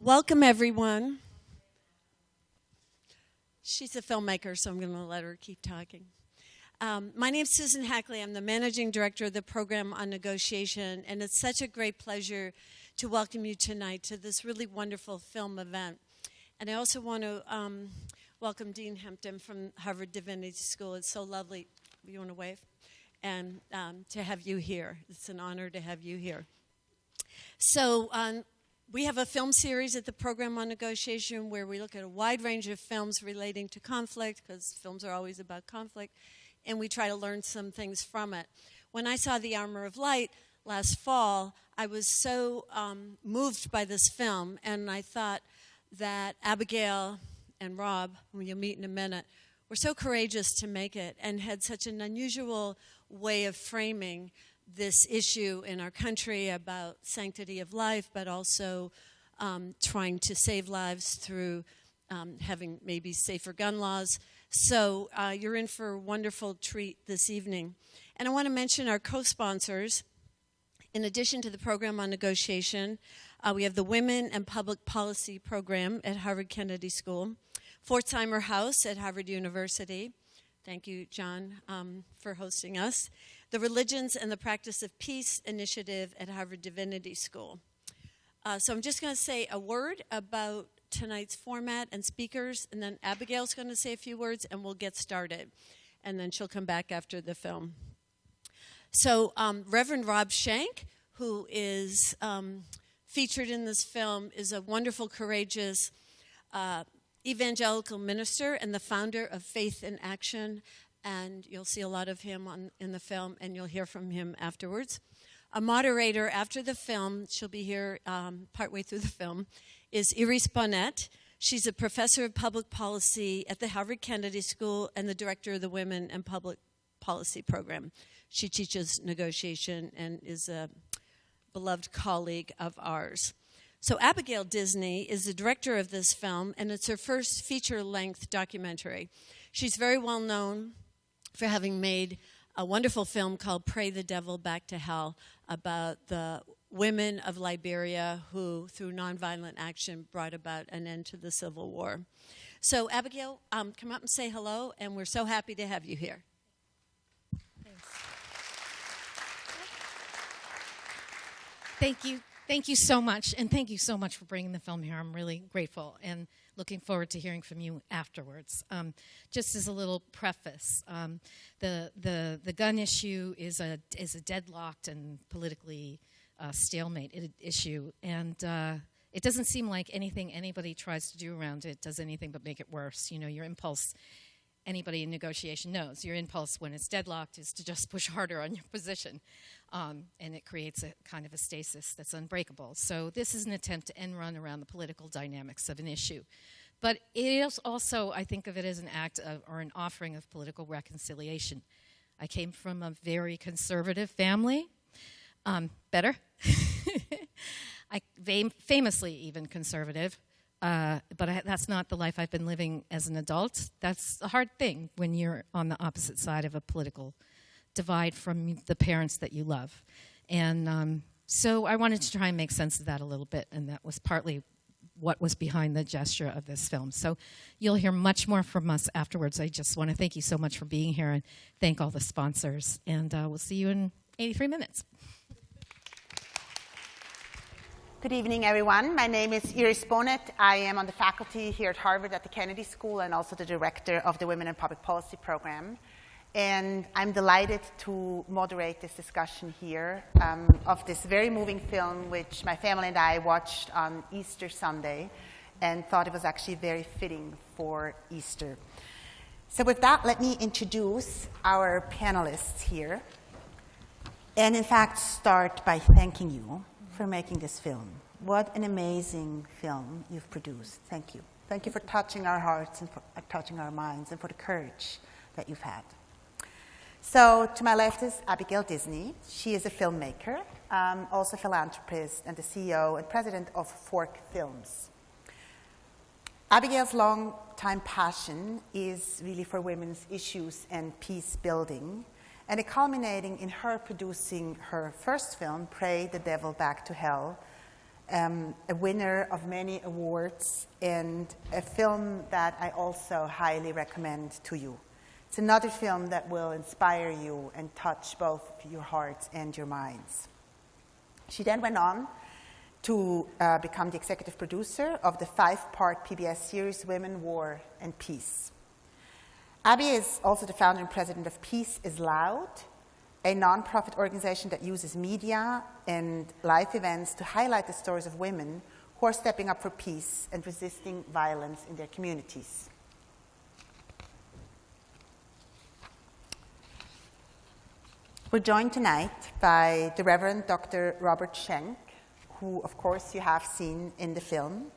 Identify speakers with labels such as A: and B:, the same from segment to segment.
A: Welcome, everyone. She's a filmmaker, so I'm going to let her keep talking. My name is Susan Hackley. I'm the managing director of the program on negotiation, and it's such a great pleasure to welcome you tonight to this really wonderful film event. And I also want to welcome Dean Hempton from Harvard Divinity School. It's so lovely. You want to wave? And to have you here. It's an honor to have you here. So we have a film series at the program on negotiation where we look at a wide range of films relating to conflict, because films are always about conflict, and we try to learn some things from it. When I saw The Armor of Light last fall, I was so moved by this film, and I thought that Abigail and Rob, whom you'll meet in a minute, were so courageous to make it and had such an unusual way of framing this issue in our country about sanctity of life, but also trying to save lives through having maybe safer gun laws. So you're in for a wonderful treat this evening. And I want to mention our co-sponsors. In addition to the program on negotiation, we have the Women and Public Policy program at Harvard Kennedy School, Pforzheimer House at Harvard University. Thank you, John, for hosting us. The Religions and the Practice of Peace Initiative at Harvard Divinity School. So I'm just going to say a word about tonight's format and speakers, and then Abigail's going to say a few words, and we'll get started. And then she'll come back after the film. So Reverend Rob Schenck, who is featured in this film, is a wonderful, courageous evangelical minister and the founder of Faith in Action. And you'll see a lot of him in the film, and you'll hear from him afterwards. A moderator after the film, she'll be here partway through the film, is Bohnet. She's a professor of public policy at the Harvard Kennedy School and the director of the Women and Public Policy program. She teaches negotiation and is a beloved colleague of ours. So Abigail Disney is the director of this film, and it's her first feature-length documentary. She's very well known for having made a wonderful film called Pray the Devil Back to Hell about the women of Liberia who, through nonviolent action, brought about an end to the Civil War. So Abigail, come up and say hello, and we're so happy to have you here.
B: Thank you. Thank you so much, and thank you so much for bringing the film here. I'm really grateful and looking forward to hearing from you afterwards. Just as a little preface, the gun issue is a deadlocked and politically stalemate issue, and it doesn't seem like anything anybody tries to do around it does anything but make it worse. You know, your impulse, anybody in negotiation knows, your impulse when it's deadlocked is to just push harder on your position. And it creates a kind of a stasis that's unbreakable. So this is an attempt to end run around the political dynamics of an issue. But it is also, I think of it as an act of, or an offering of political reconciliation. I came from a very conservative family. Better? Famously even conservative. But that's not the life I've been living as an adult. That's a hard thing when you're on the opposite side of a political divide from the parents that you love. And so I wanted to try and make sense of that a little bit, and that was partly what was behind the gesture of this film. So you'll hear much more from us afterwards. I just want to thank you so much for being here and thank all the sponsors. And we'll see you in 83 minutes.
C: Good evening, everyone. My name is Bohnet. I am on the faculty here at Harvard at the Kennedy School and also the director of the Women and Public Policy program. And I'm delighted to moderate this discussion here of this very moving film, which my family and I watched on Easter Sunday and thought it was actually very fitting for Easter. So with that, let me introduce our panelists here. And in fact, start by thanking you for making this film. What an amazing film you've produced. Thank you. Thank you for touching our hearts and for touching our minds and for the courage that you've had. So to my left is Abigail Disney. She is a filmmaker, also a philanthropist, and the CEO and president of Fork Films. Abigail's long-time passion is really for women's issues and peace building, and it culminating in her producing her first film, Pray the Devil Back to Hell, a winner of many awards, and a film that I also highly recommend to you. It's another film that will inspire you and touch both your hearts and your minds. She then went on to become the executive producer of the 5-part PBS series Women, War, and Peace. Abby is also the founder and president of Peace is Loud, a nonprofit organization that uses media and live events to highlight the stories of women who are stepping up for peace and resisting violence in their communities. We're joined tonight by the Reverend Dr. Robert Schenck, who, of course, you have seen in the film.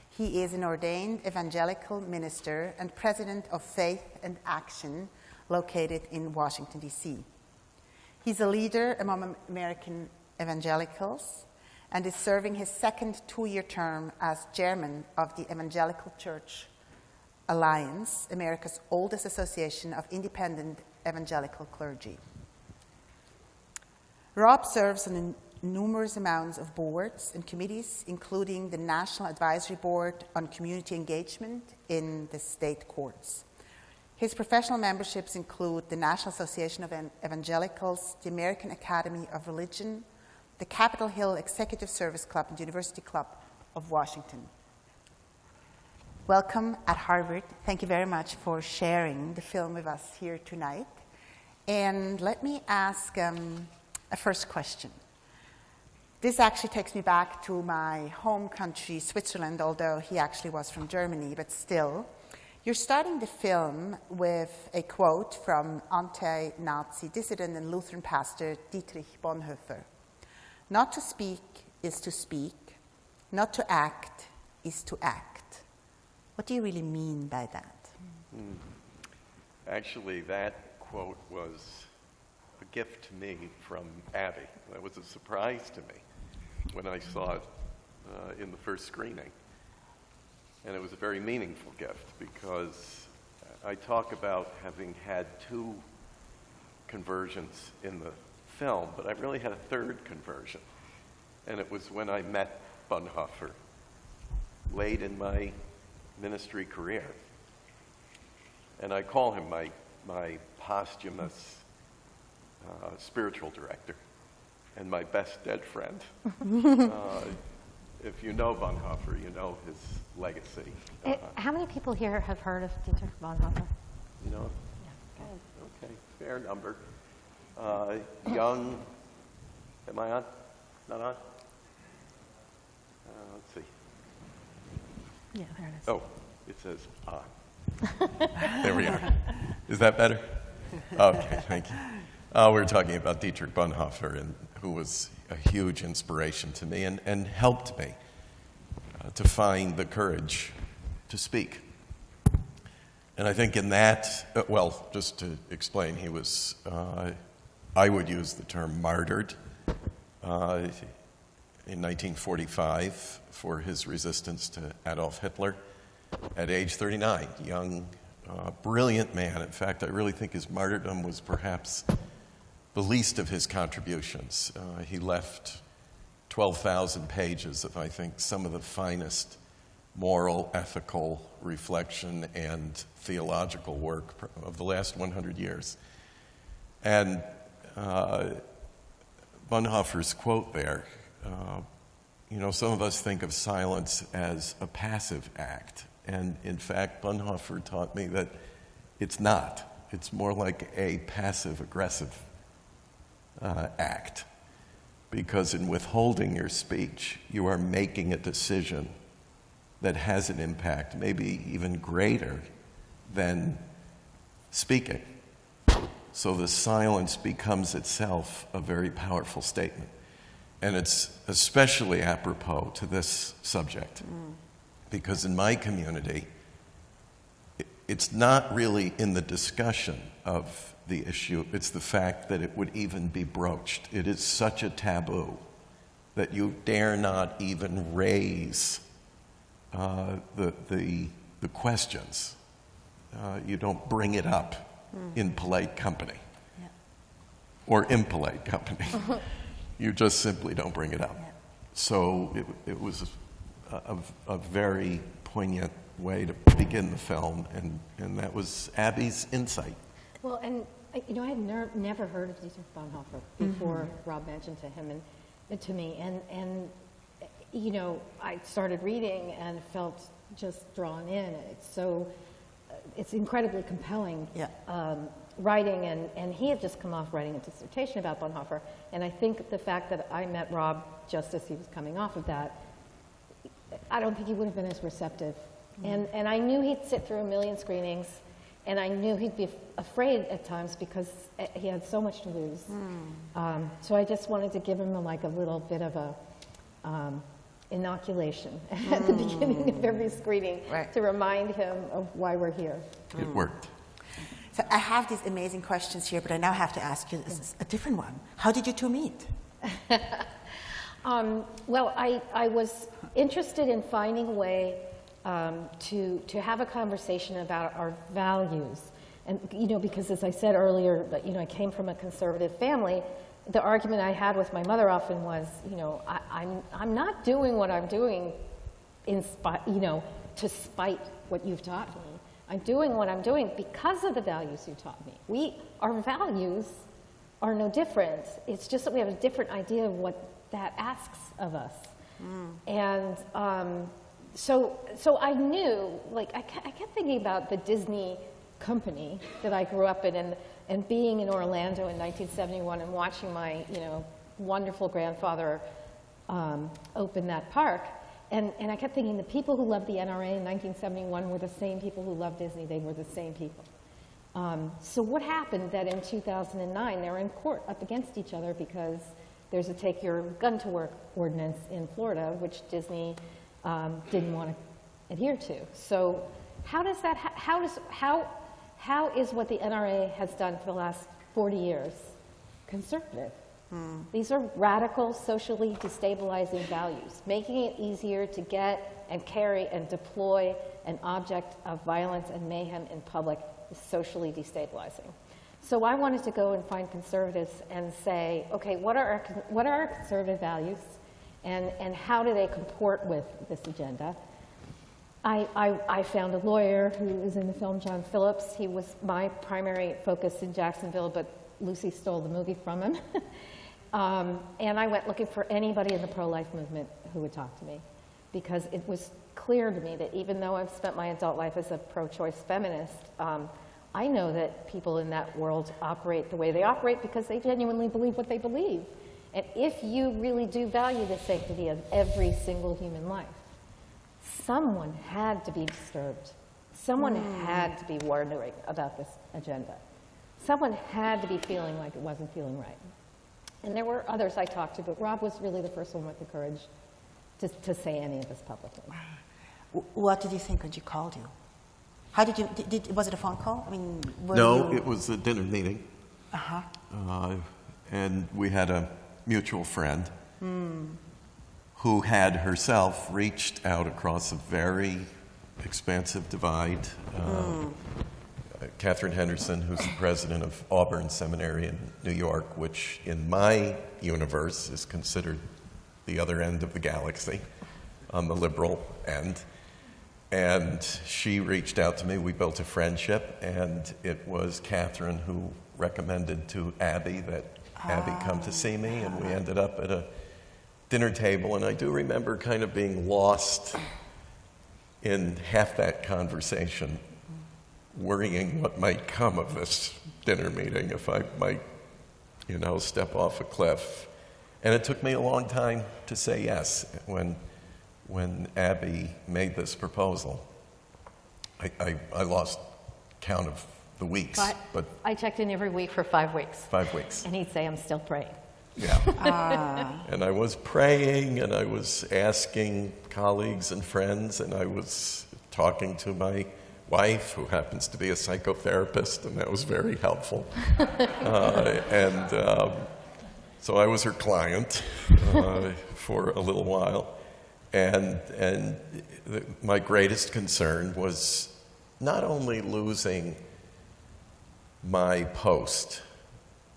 C: He is an ordained evangelical minister and president of Faith and Action, located in Washington, D.C. He's a leader among American evangelicals and is serving his second 2-year term as chairman of the Evangelical Church Alliance, America's oldest association of independent evangelical clergy. Rob serves on numerous amounts of boards and committees, including the National Advisory Board on Community Engagement in the state courts. His professional memberships include the National Association of Evangelicals, the American Academy of Religion, the Capitol Hill Executive Service Club, and the University Club of Washington. Welcome at Harvard. Thank you very much for sharing the film with us here tonight. And let me ask a first question. This actually takes me back to my home country, Switzerland, although he actually was from Germany, but still. You're starting the film with a quote from anti-Nazi dissident and Lutheran pastor Dietrich Bonhoeffer. Not to speak is to speak, not to act is to act. What do you really mean by that?
D: Actually, that quote was a gift to me from Abby. That was a surprise to me when I saw it in the first screening. And it was a very meaningful gift because I talk about having had 2 conversions in the film, but I really had a 3rd conversion. And it was when I met Bonhoeffer late in my ministry career. And I call him my posthumous spiritual director and my best dead friend. If you know Bonhoeffer, you know his legacy.
E: How many people here have heard of Dietrich Bonhoeffer?
D: You know?
E: Yeah, good.
D: Okay, fair number. Young, am I on? Not on? Let's see.
E: Yeah, there it is.
D: Oh, it says on. There we are. Is that better? Okay, thank you. We're talking about Dietrich Bonhoeffer, who was a huge inspiration to me and helped me to find the courage to speak. And I think in that, just to explain, he was, I would use the term martyred in 1945 for his resistance to Adolf Hitler at age 39, young, brilliant man. In fact, I really think his martyrdom was perhaps the least of his contributions. He left 12,000 pages of, I think, some of the finest moral, ethical reflection and theological work of the last 100 years. And Bonhoeffer's quote there, some of us think of silence as a passive act. And in fact, Bonhoeffer taught me that it's not. It's more like a passive-aggressive act. Because in withholding your speech, you are making a decision that has an impact, maybe even greater than speaking. So the silence becomes itself a very powerful statement. And it's especially apropos to this subject. Because in my community, it's not really in the discussion of the issue, it's the fact that it would even be broached. It is such a taboo that you dare not even raise the questions. You don't bring it up in polite company or impolite company. You just simply don't bring it up. So it was a very poignant way to begin the film, and that was Abby's insight.
E: Well, and I had never heard of Dietrich Bonhoeffer before Rob mentioned to him and to me, and I started reading and felt just drawn in. It's incredibly compelling writing, and he had just come off writing a dissertation about Bonhoeffer, and I think the fact that I met Rob just as he was coming off of that, I don't think he would have been as receptive. And I knew he'd sit through a million screenings, and I knew he'd be afraid at times because he had so much to lose. So I just wanted to give him a little bit of a inoculation at the beginning of every screening to remind him of why we're here.
D: It worked.
C: So I have these amazing questions here, but I now have to ask you a different one. How did you two meet?
E: Well, I was interested in finding a way to have a conversation about our values. And, because as I said earlier, I came from a conservative family. The argument I had with my mother often was, I'm not doing what I'm doing to spite what you've taught me. I'm doing what I'm doing because of the values you taught me. Our values are no different. It's just that we have a different idea of what that asks of us. And so I knew, I kept thinking about the Disney company that I grew up in, and being in Orlando in 1971 and watching my, wonderful grandfather open that park. And I kept thinking the people who loved the NRA in 1971 were the same people who loved Disney. They were the same people. So what happened that in 2009 they were in court up against each other because there's a take your gun to work ordinance in Florida, which Disney didn't want to adhere to. So how is what the NRA has done for the last 40 years conservative? These are radical, socially destabilizing values. Making it easier to get and carry and deploy an object of violence and mayhem in public is socially destabilizing. So I wanted to go and find conservatives and say, okay, what are our conservative values, and how do they comport with this agenda? I found a lawyer who was in the film, John Phillips. He was my primary focus in Jacksonville, but Lucy stole the movie from him. And I went looking for anybody in the pro-life movement who would talk to me, because it was clear to me that even though I've spent my adult life as a pro-choice feminist, I know that people in that world operate the way they operate because they genuinely believe what they believe. And if you really do value the sanctity of every single human life, someone had to be disturbed. Someone had to be wondering about this agenda. Someone had to be feeling like it wasn't feeling right. And there were others I talked to, but Rob was really the first one with the courage to say any of this publicly.
C: What did you think when she called you? How did you, was it a phone call? I mean,
D: it was a dinner meeting. And we had a mutual friend who had herself reached out across a very expansive divide. Catherine Henderson, who's the president of Auburn Seminary in New York, which in my universe is considered the other end of the galaxy, on the liberal end. And she reached out to me. We built a friendship, and it was Catherine who recommended to Abby that Abby come to see me, and we ended up at a dinner table. And I do remember kind of being lost in half that conversation, worrying what might come of this dinner meeting, if I might, step off a cliff. And it took me a long time to say yes. When Abby made this proposal, I lost count of the weeks. But
E: I checked in every week for 5 weeks.
D: 5 weeks.
E: And he'd say, I'm still praying.
D: Yeah. And I was praying, and I was asking colleagues and friends, and I was talking to my wife, who happens to be a psychotherapist, and that was very helpful. So I was her client for a little while. And my greatest concern was not only losing my post,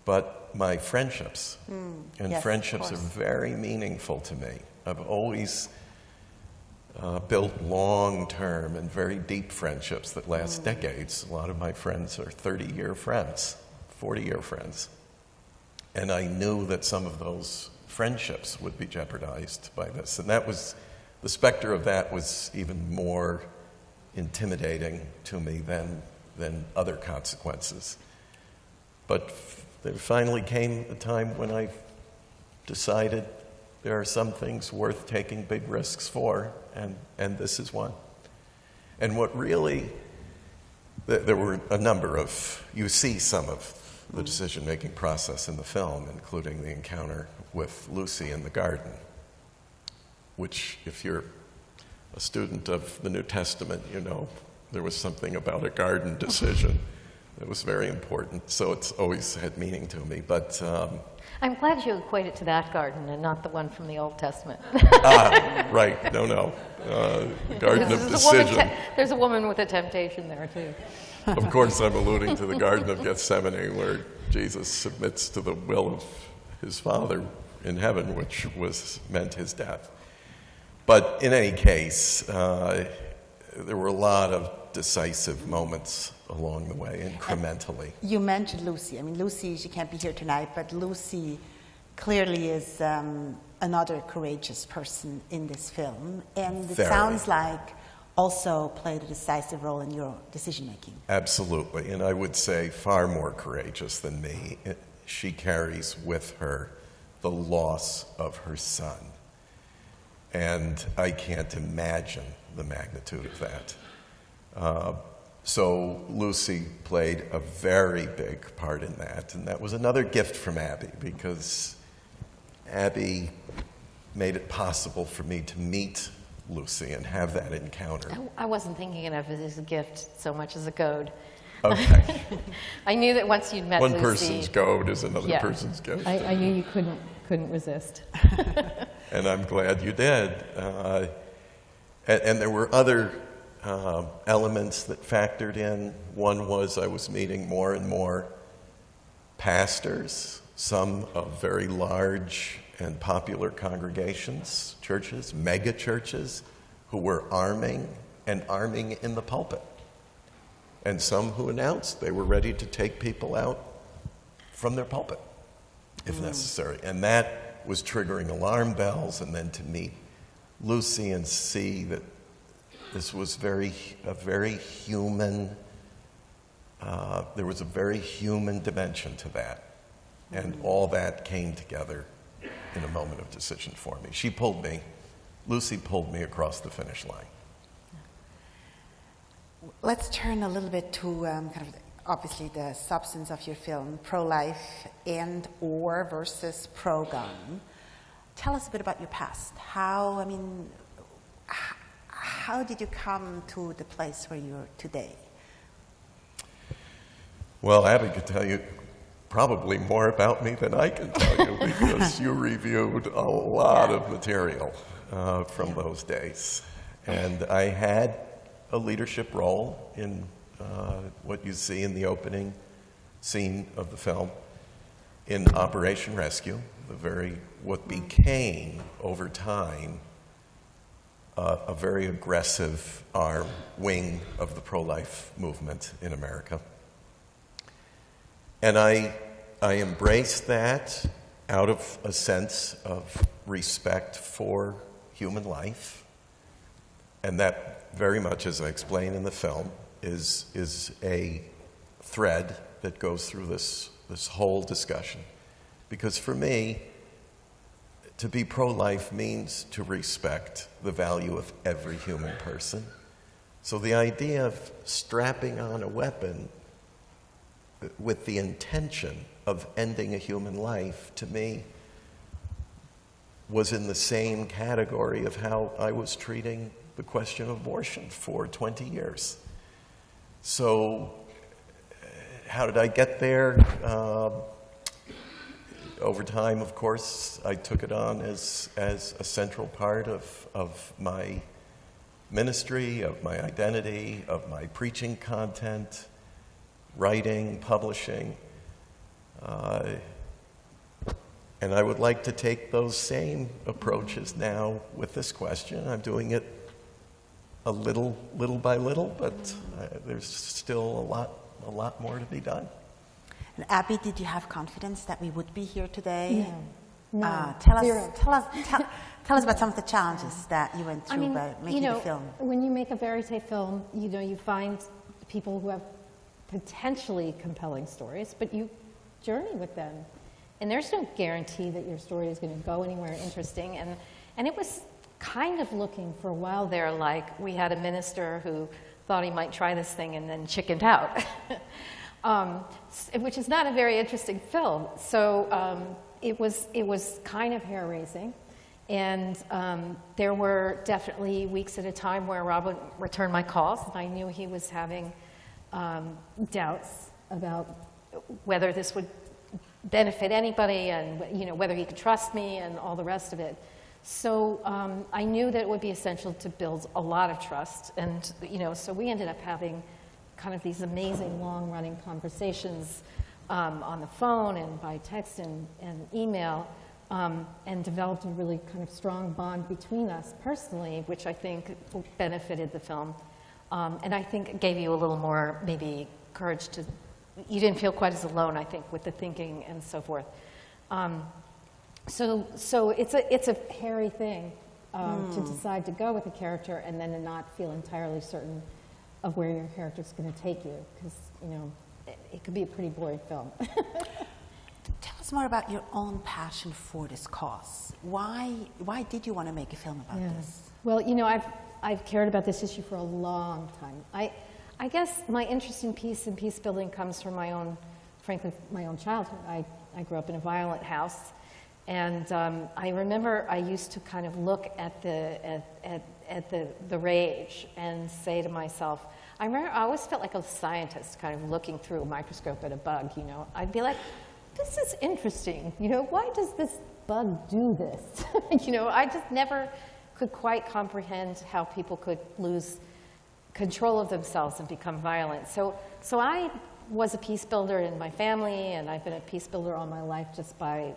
D: but my friendships. And
C: yes,
D: friendships are very meaningful to me. I've always built long-term and very deep friendships that last decades. A lot of my friends are 30-year friends, 40-year friends. And I knew that some of those friendships would be jeopardized by this. And that was, the specter of that was even more intimidating to me than other consequences. But there finally came a time when I decided there are some things worth taking big risks for, and this is one. And what really, there were a number of, you see some of the decision-making process in the film, including the encounter with Lucy in the garden, which, if you're a student of the New Testament, you know there was something about a garden decision that was very important. So it's always had meaning to me. But
E: I'm glad you equate it to that garden and not the one from the Old Testament.
D: Right. No. Garden of Decision.
E: There's a woman with a temptation there, too.
D: Of course, I'm alluding to the Garden of Gethsemane, where Jesus submits to the will of his Father in heaven, which meant his death. But in any case, there were a lot of decisive moments along the way, incrementally.
C: You mentioned Lucy. I mean, Lucy, she can't be here tonight, but Lucy clearly is another courageous person in this film. And it sounds like also played a decisive role in your decision-making.
D: Absolutely, and I would say far more courageous than me. She carries with her the loss of her son. And I can't imagine the magnitude of that. So Lucy played a very big part in that, and that was another gift from Abby, because Abby made it possible for me to meet Lucy and have that encounter.
E: I wasn't thinking of it as a gift so much as a goad.
D: Okay.
E: I knew that once you'd met
D: One
E: Lucy...
D: person's goad is another person's gift.
F: I knew you couldn't resist.
D: And I'm glad you did. And there were other elements that factored in. One was I was meeting more and more pastors, some of very large and popular congregations, churches, mega churches, who were arming in the pulpit. And some who announced they were ready to take people out from their pulpit, if necessary. And that was triggering alarm bells, and then to meet Lucy and see that this was a very human, there was a very human dimension to that. And all that came together in a moment of decision for me. Lucy pulled me across the finish line.
C: Let's turn a little bit to kind of obviously the substance of your film, pro-life and or versus pro-gun. Tell us a bit about your past. How did you come to the place where you're today? Well,
D: Abby could tell you probably more about me than I can tell you, because you reviewed a lot of material from those days. And I had a leadership role in what you see in the opening scene of the film in Operation Rescue, what became over time a very aggressive wing of the pro-life movement in America. And I embraced that out of a sense of respect for human life, and that very much, as I explain in the film, is a thread that goes through this whole discussion. Because for me, to be pro-life means to respect the value of every human person. So the idea of strapping on a weapon with the intention of ending a human life, to me, was in the same category of how I was treating the question of abortion for 20 years. So how did I get there? Over time, of course, I took it on as a central part of my ministry, of my identity, of my preaching content, And I would like to take those same approaches now with this question. I'm doing it a little by little, but there's still a lot more to be done.
C: And Abby, did you have confidence that we would be here today?
E: No,
C: Tell
E: zero.
C: us about some of the challenges that you went through by making the film.
E: When you make a verite film, you find people who have potentially compelling stories, but you journey with them. And there's no guarantee that your story is going to go anywhere interesting. And it was kind of looking for a while there like we had a minister who thought he might try this thing and then chickened out, which is not a very interesting film. So it was kind of hair-raising. And there were definitely weeks at a time where Rob would return my calls, and I knew he was having doubts about whether this would benefit anybody and whether he could trust me and all the rest of it. So I knew that it would be essential to build a lot of trust. And so we ended up having kind of these amazing long-running conversations on the phone and by text and email, and developed a really kind of strong bond between us personally, which I think benefited the film. And I think it gave you a little more maybe courage to, you didn't feel quite as alone, I think, with the thinking and so forth. So it's a hairy thing to decide to go with a character and then to not feel entirely certain of where your character's going to take you, because it could be a pretty boring film.
C: Tell us more about your own passion for this cause. Why did you want to make a film about this?
E: Well, I've cared about this issue for a long time. I guess my interest in peace and peace building comes from my own childhood. I grew up in a violent house, and I remember I used to kind of look at the rage and say to myself, I always felt like a scientist kind of looking through a microscope at a bug, I'd be like, this is interesting, why does this bug do this? I just never could quite comprehend how people could lose control of themselves and become violent. So I was a peace builder in my family, and I've been a peace builder all my life just by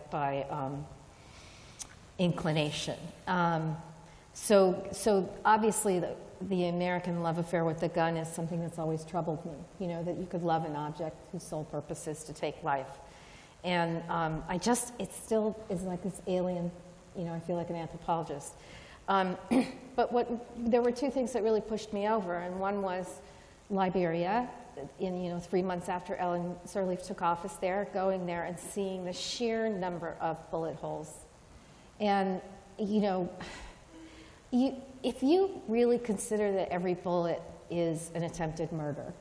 E: inclination. So obviously the American love affair with the gun is something that's always troubled me, that you could love an object whose sole purpose is to take life. And it still is like this alien, I feel like an anthropologist. But there were two things that really pushed me over, and one was Liberia, 3 months after Ellen Sirleaf took office there, going there and seeing the sheer number of bullet holes. And, if you really consider that every bullet is an attempted murder,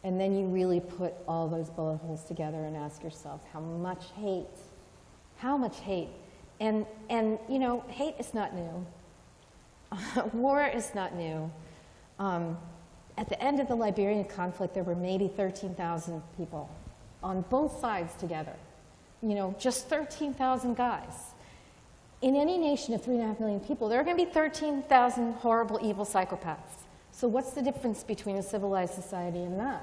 E: and then you really put all those bullet holes together and ask yourself, how much hate, and hate is not new. War is not new. At the end of the Liberian conflict, there were maybe 13,000 people on both sides together. Just 13,000 guys. In any nation of 3.5 million people, there are going to be 13,000 horrible, evil psychopaths. So what's the difference between a civilized society and not?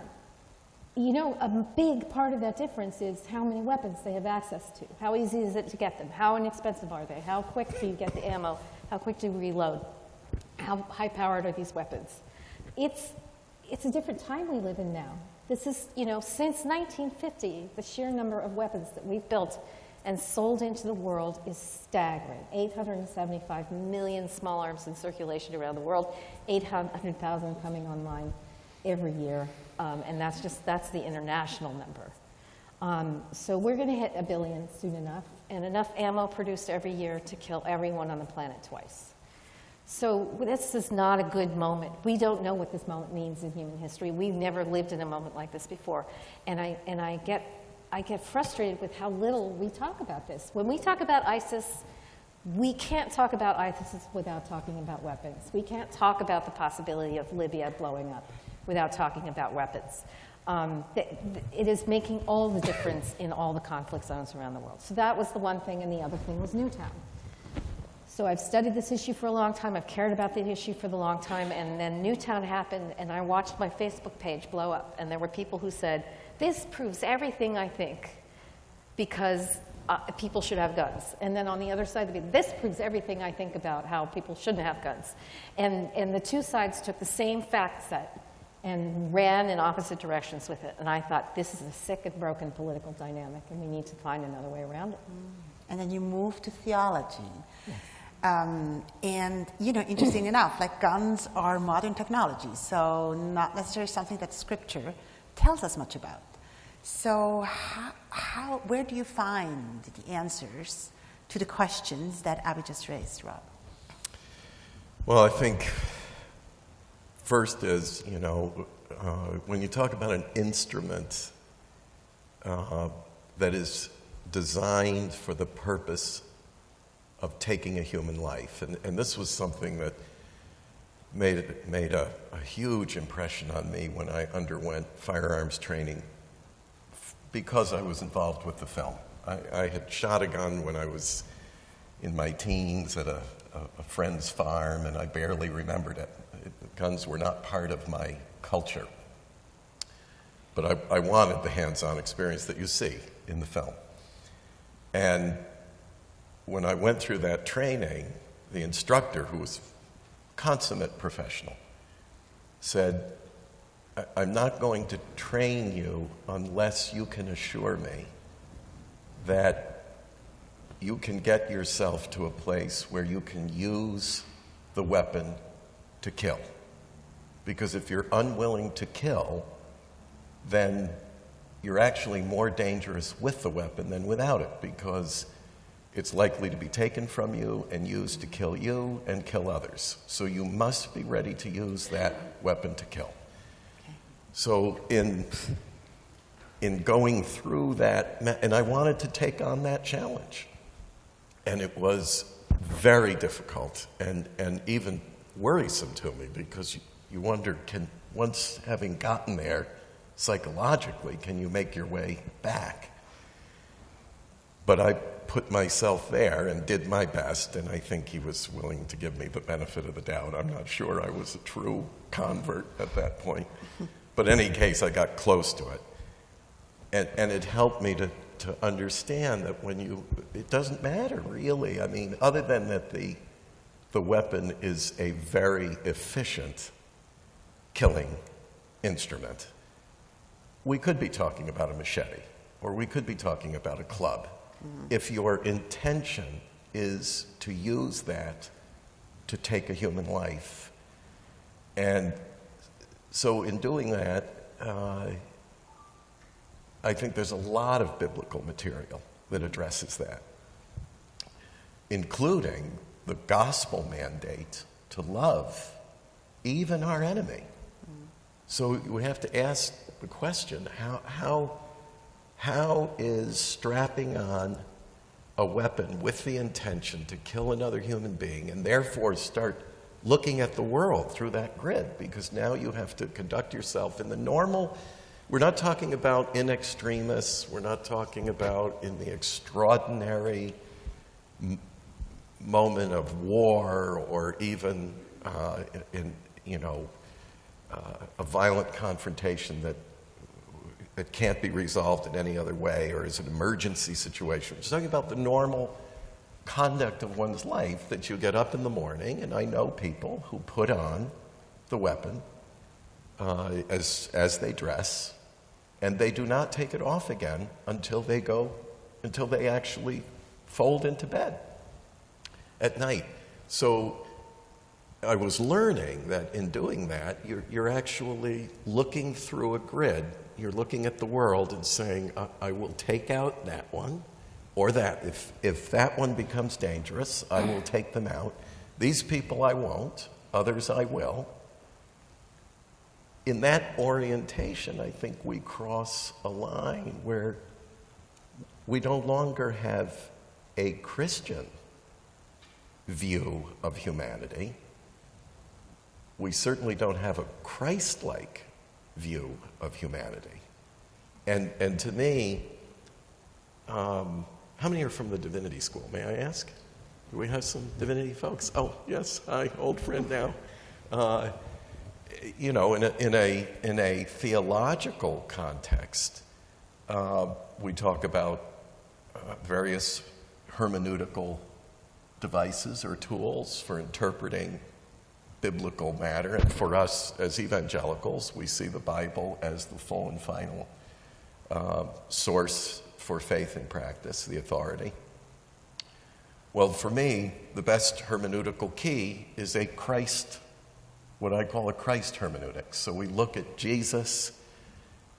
E: A big part of that difference is how many weapons they have access to. How easy is it to get them? How inexpensive are they? How quick do you get the ammo? How quick do you reload? How high-powered are these weapons? It's a different time we live in now. This is, since 1950, the sheer number of weapons that we've built and sold into the world is staggering. 875 million small arms in circulation around the world, 800,000 coming online every year, and that's the international number. So we're going to hit 1 billion soon enough, and enough ammo produced every year to kill everyone on the planet twice. So this is not a good moment. We don't know what this moment means in human history. We've never lived in a moment like this before, and I get frustrated with how little we talk about this. When we talk about ISIS, we can't talk about ISIS without talking about weapons. We can't talk about the possibility of Libya blowing up without talking about weapons. It is making all the difference in all the conflict zones around the world. So that was the one thing, and the other thing was Newtown. So I've studied this issue for a long time. I've cared about the issue for the long time, and then Newtown happened, and I watched my Facebook page blow up, and there were people who said, this proves everything I think, because people should have guns. And then on the other side, there'd be, this proves everything I think about how people shouldn't have guns. And the two sides took the same fact set and ran in opposite directions with it. And I thought, this is a sick and broken political dynamic, and we need to find another way around it.
C: And then you move to theology.
E: Yes.
C: And, you know, interesting enough, like guns are modern technology, so not necessarily something that Scripture tells us much about. So where do you find the answers to the questions that Abby just raised, Rob?
D: Well, I think first is, you know, when you talk about an instrument that is designed for the purpose of taking a human life, and this was something that made a huge impression on me when I underwent firearms training because I was involved with the film. I had shot a gun when I was in my teens at a friend's farm, and I barely remembered it. Guns were not part of my culture. But I wanted the hands-on experience that you see in the film. And when I went through that training, the instructor, who was consummate professional, said, I'm not going to train you unless you can assure me that you can get yourself to a place where you can use the weapon to kill. Because if you're unwilling to kill, then you're actually more dangerous with the weapon than without it, because it's likely to be taken from you and used to kill you and kill others. So you must be ready to use that weapon to kill. Okay. So in going through that, and I wanted to take on that challenge. And it was very difficult and even worrisome to me, because you wonder, once having gotten there psychologically, can you make your way back? But I put myself there and did my best, and I think he was willing to give me the benefit of the doubt. I'm not sure I was a true convert at that point. But in any case, I got close to it. And it helped me to understand that it doesn't matter really. I mean, other than that the weapon is a very efficient killing instrument. We could be talking about a machete, or we could be talking about a club. Mm-hmm. If your intention is to use that to take a human life. And so in doing that, I think there's a lot of biblical material that addresses that, including the gospel mandate to love even our enemy. So we have to ask the question, how is strapping on a weapon with the intention to kill another human being, and therefore start looking at the world through that grid? Because now you have to conduct yourself in the normal. We're not talking about in extremis. We're not talking about in the extraordinary moment of war, or even a violent confrontation that can't be resolved in any other way, or is an emergency situation. We're talking about the normal conduct of one's life, that you get up in the morning, and I know people who put on the weapon as they dress, and they do not take it off again until they actually fold into bed at night. So I was learning that in doing that, you're actually looking through a grid. You're looking at the world and saying, I will take out that one, or that. If that one becomes dangerous, I will take them out. These people I won't, others I will. In that orientation, I think we cross a line where we no longer have a Christian view of humanity. We certainly don't have a Christ-like view of humanity. And to me, how many are from the divinity school, may I ask? Do we have some divinity folks? Oh, yes, hi, old friend now. In a theological context, we talk about various hermeneutical devices or tools for interpreting biblical matter. And for us as evangelicals, we see the Bible as the full and final source for faith and practice, the authority. Well, for me, the best hermeneutical key is what I call a Christ hermeneutic. So we look at Jesus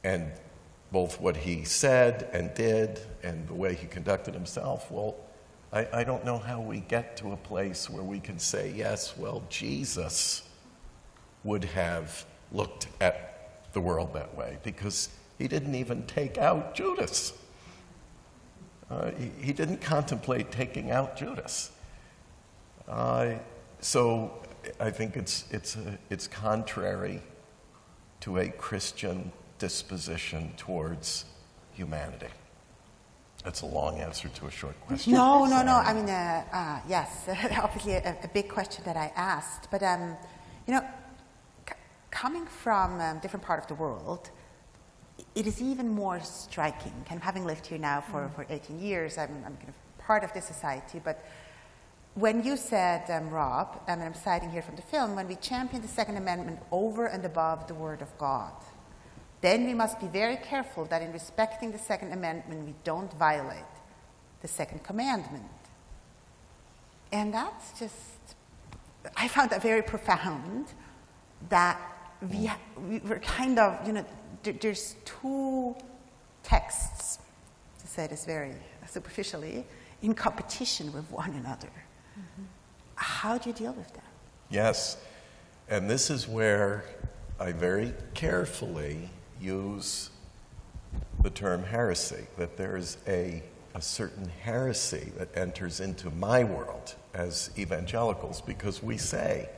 D: and both what he said and did and the way he conducted himself. Well, I don't know how we get to a place where we can say, yes, well, Jesus would have looked at the world that way, because he didn't even take out Judas. He didn't contemplate taking out Judas. So I think it's contrary to a Christian disposition towards humanity. That's a long answer to a short question.
C: No. I mean, yes, obviously a big question that I asked. But, coming from a different part of the world, it is even more striking. Kind of having lived here now for 18 years, I'm kind of part of this society. But when you said, Rob, and I'm citing here from the film, when we champion the Second Amendment over and above the Word of God, then we must be very careful that in respecting the Second Amendment, we don't violate the Second Commandment. And that's just, I found that very profound, that we're kind of, there's two texts, to say this very superficially, in competition with one another. Mm-hmm. How do you deal with that?
D: Yes, and this is where I very carefully use the term heresy, that there is a certain heresy that enters into my world as evangelicals, because we say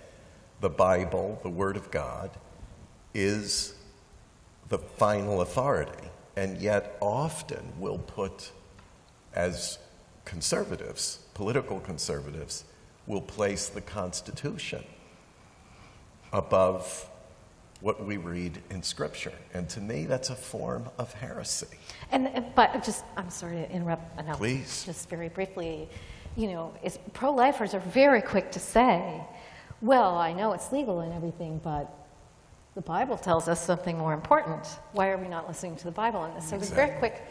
D: the Bible, the Word of God, is the final authority, and yet often we'll put, as conservatives, political conservatives, will place the Constitution above what we read in Scripture. And to me, that's a form of heresy.
E: But I'm sorry to interrupt. No,
D: please.
E: Just very briefly, pro-lifers are very quick to say, well, I know it's legal and everything, but the Bible tells us something more important. Why are we not listening to the Bible in this? So
D: Exactly.
E: they're very quick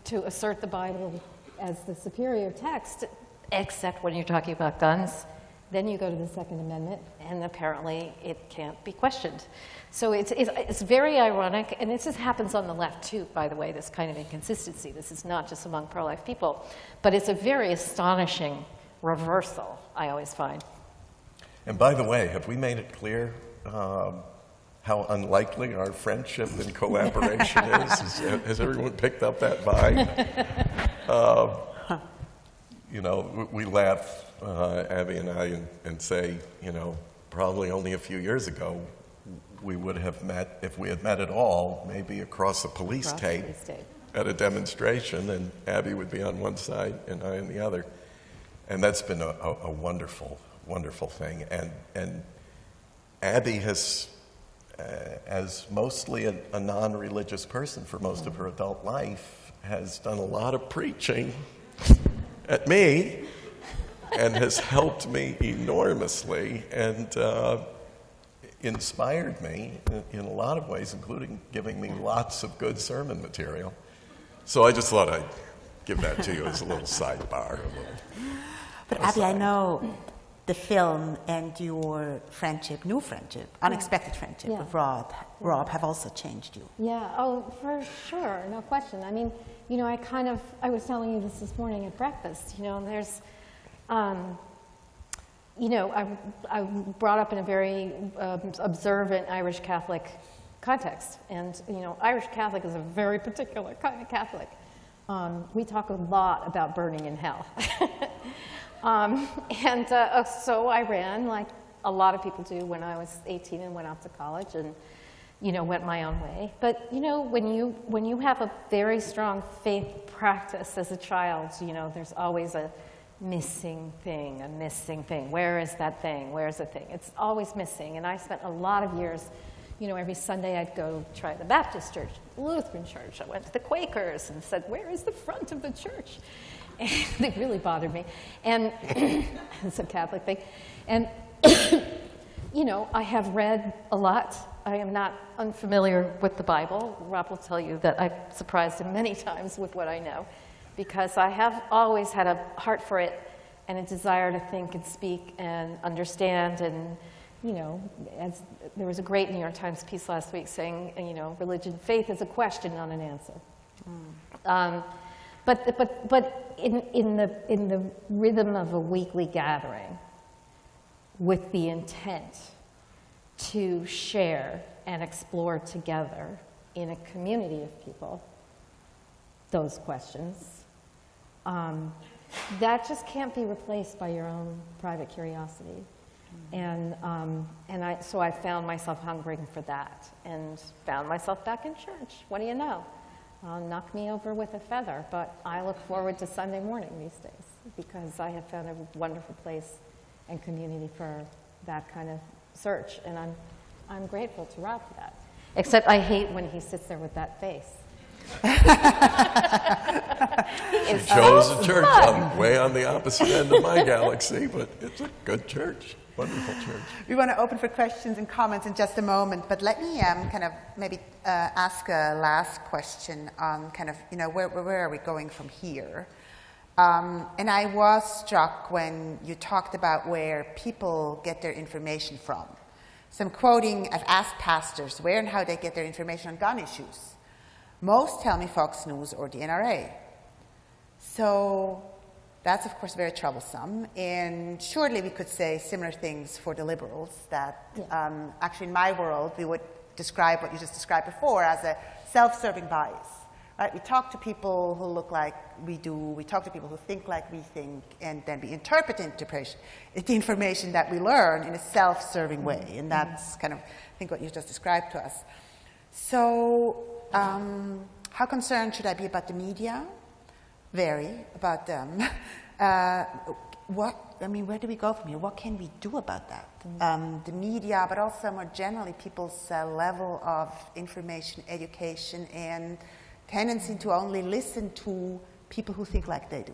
E: to assert the Bible as the superior text, except when you're talking about guns. Then you go to the Second Amendment, and apparently it can't be questioned. So it's very ironic, and this happens on the left too, by the way, this kind of inconsistency. This is not just among pro-life people, but it's a very astonishing reversal, I always find.
D: And by the way, have we made it clear how unlikely our friendship and collaboration is? Has everyone picked up that vibe? We laugh, Abby and I, and say, probably only a few years ago, we would have met, if we had met at all, maybe across a police tape at a demonstration, and Abby would be on one side and I on the other. And that's been a wonderful, wonderful thing. And Abby has, as mostly a non-religious person for most of her adult life, has done a lot of preaching at me and has helped me enormously and inspired me in a lot of ways, including giving me lots of good sermon material. So I just thought I'd give that to you as a little sidebar.
C: But Abby, I know the film and your friendship, new friendship, unexpected friendship with Rob have also changed you.
E: Yeah, for sure, no question. I mean, I was telling you this morning at breakfast, there's, I brought up in a very observant Irish Catholic context, and, Irish Catholic is a very particular kind of Catholic. We talk a lot about burning in hell. So I ran, like a lot of people do, when I was 18 and went off to college and, went my own way. But, when you have a very strong faith practice as a child, there's always a missing thing. Where is that thing? Where is the thing? It's always missing. And I spent a lot of years you know, every Sunday I'd go try the Baptist church, the Lutheran church. I went to the Quakers and said, where is the front of the church? And they really bothered me. And it's a Catholic thing. And, you know, I have read a lot. I am not unfamiliar with the Bible. Rob will tell you that I've surprised him many times with what I know, because I have always had a heart for it and a desire to think and speak and understand. And, you know, as there was a great New York Times piece last week saying, you know, religion, faith is a question, not an answer. But in the rhythm of a weekly gathering, with the intent to share and explore together in a community of people those questions, that just can't be replaced by your own private curiosity. So I found myself hungering for that, and found myself back in church. What do you know? Knock me over with a feather, but I look forward to Sunday morning these days, because I have found a wonderful place and community for that kind of search, and I'm grateful to Rob for that. Except I hate when he sits there with that face.
D: She chose a church. I'm way on the opposite end of my galaxy, but it's a good church. Wonderful church.
C: We want to open for questions and comments in just a moment, but let me kind of maybe ask a last question on kind of, you know, where are we going from here? And I was struck when you talked about where people get their information from. So I'm quoting, I've asked pastors where and how they get their information on gun issues. Most tell me Fox News or the NRA. So that's, of course, very troublesome. And surely we could say similar things for the liberals, that actually in my world we would describe what you just described before as a self-serving bias. Right? We talk to people who look like we do, we talk to people who think like we think, and then we interpret the information that we learn in a self-serving way. And that's kind of, I think, what you just described to us. So how concerned should I be about the media? Very, about them. Where do we go from here? What can we do about that? The media, but also more generally people's level of information, education, and tendency to only listen to people who think like they do.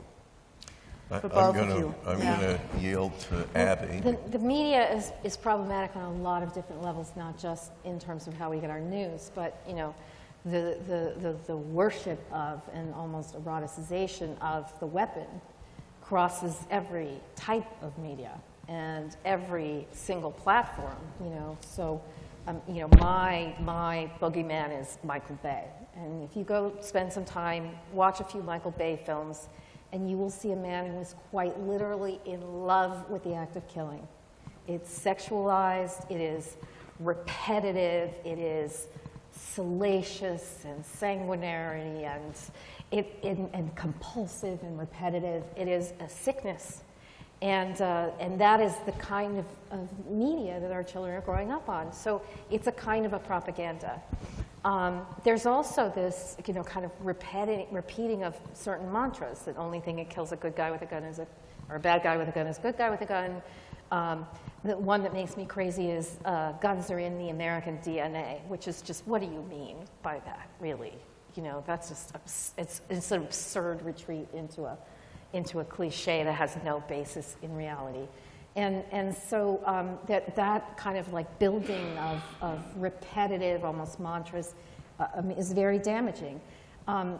C: For both of you.
D: I'm going to yield to Abby.
E: The media is problematic on a lot of different levels, not just in terms of how we get our news, but, you know, the worship of and almost eroticization of the weapon crosses every type of media and every single platform, you know. So, you know, my boogeyman is Michael Bay. And if you go spend some time, watch a few Michael Bay films, and you will see a man who is quite literally in love with the act of killing. It's sexualized, it is repetitive, it is salacious and sanguinary and compulsive and repetitive. It is a sickness. And that is the kind of media that our children are growing up on. So it's a kind of a propaganda. There's also this, you know, kind of repeating of certain mantras. That only thing that kills a good guy with a gun or a bad guy with a gun is a good guy with a gun. The one that makes me crazy is guns are in the American DNA, which is just, what do you mean by that, really? You know, that's just, it's an absurd retreat into a cliche that has no basis in reality. And so that kind of like building of repetitive, almost mantras is very damaging.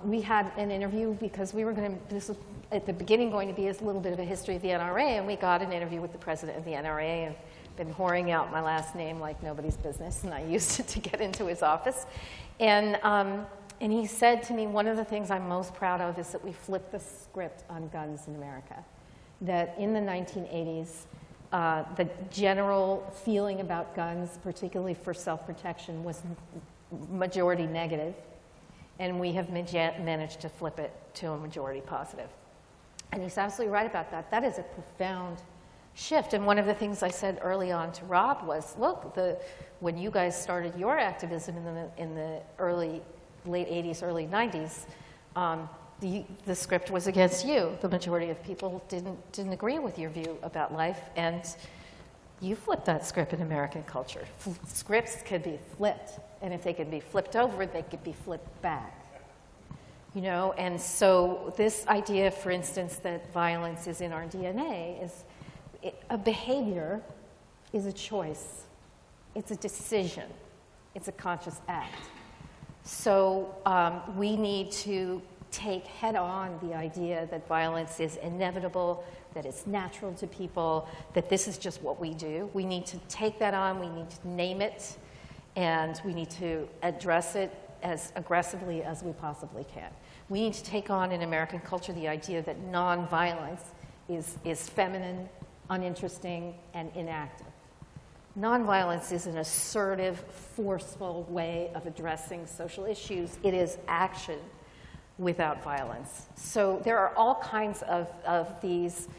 E: We had an interview because we were this was at the beginning going to be a little bit of a history of the NRA, and we got an interview with the president of the NRA, and been whoring out my last name like nobody's business, and I used it to get into his office. And he said to me, one of the things I'm most proud of is that we flipped the script on guns in America. That in the 1980s, the general feeling about guns, particularly for self-protection, was majority negative, and we have managed to flip it to a majority positive. And he's absolutely right about that. That is a profound shift. And one of the things I said early on to Rob was, look, when you guys started your activism in the late 80s, early 90s, the script was against you. The majority of people didn't agree with your view about life, and You flip that script in American culture. Scripts could be flipped, and if they could be flipped over, they could be flipped back. You know, and so this idea, for instance, that violence is in our DNA is a behavior is a choice. It's a decision. It's a conscious act. So we need to take head on the idea that violence is inevitable, that it's natural to people, that this is just what we do. We need to take that on, we need to name it, and we need to address it as aggressively as we possibly can. We need to take on in American culture the idea that nonviolence is feminine, uninteresting, and inactive. Nonviolence is an assertive, forceful way of addressing social issues. It is action without violence. So there are all kinds of these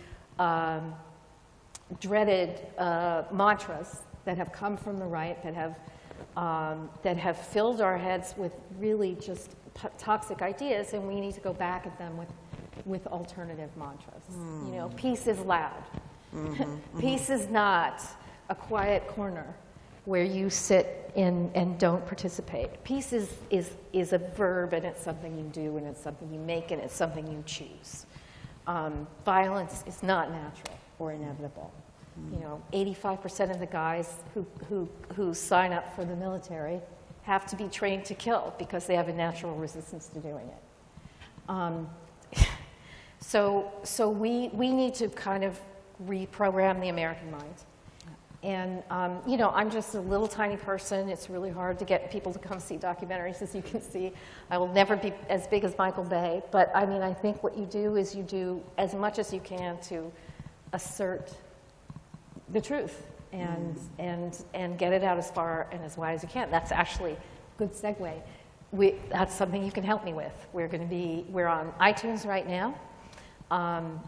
E: dreaded mantras that have come from the right, that have filled our heads with really just toxic ideas, and we need to go back at them with alternative mantras. You know, peace is loud. Peace is not a quiet corner where you sit in and don't participate. Peace is a verb, and it's something you do, and it's something you make, and it's something you choose. Violence is not natural or inevitable. You know, 85% of the guys who sign up for the military have to be trained to kill because they have a natural resistance to doing it. So we need to kind of reprogram the American mind. And, you know, I'm just a little tiny person. It's really hard to get people to come see documentaries, as you can see. I will never be as big as Michael Bay. But, I mean, I think what you do is you do as much as you can to assert the truth and get it out as far and as wide as you can. That's actually a good segue. That's something you can help me with. We're on iTunes right now.